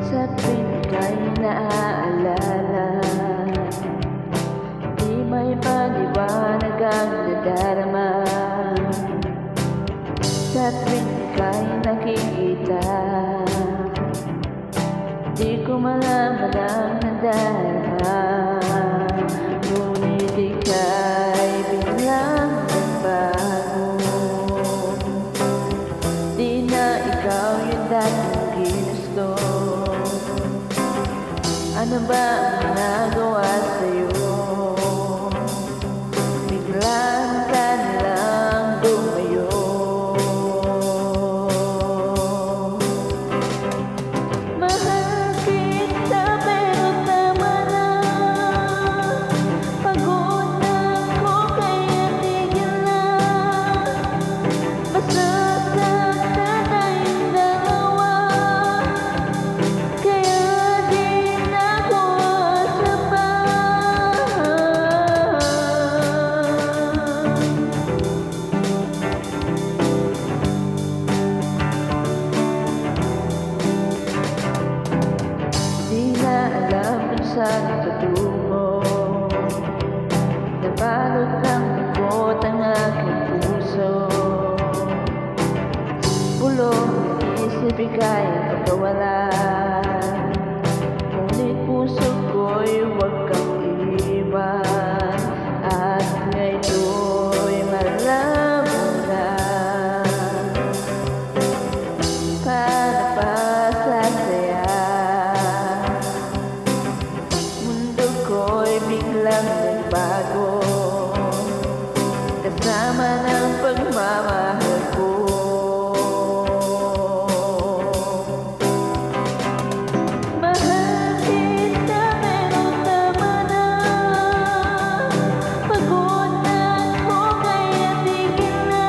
Sa tuwing ika'y naaalala, di may paliwanag ang nadarama. Sa tuwing ika'y nakikita, di ko malaman ang nadarama. Ngunit ika'y biglang nagbago, di na ikaw yung dating ginusto. Ano ba ang ginagawa sa'yo? Biglang ka nalang lumayo. Mahal kita pero tama na. Pagod na ako kaya tigil na. Masasaktan tayong dalawa, kaya di na ako asa pa. Di na alam kung saan tutungo, nabalot ng likot ang aking puso. Bulong isip ika'y pagkawalan, ngunit puso ko'y huwag kang iwan. At ngayon'y malabo na, para pa sa saya. Mundo ko'y biglang nagbago, kasama ng pagmamahal ko. Mahal kita pero tama na. Pagod na ako kaya tigil na.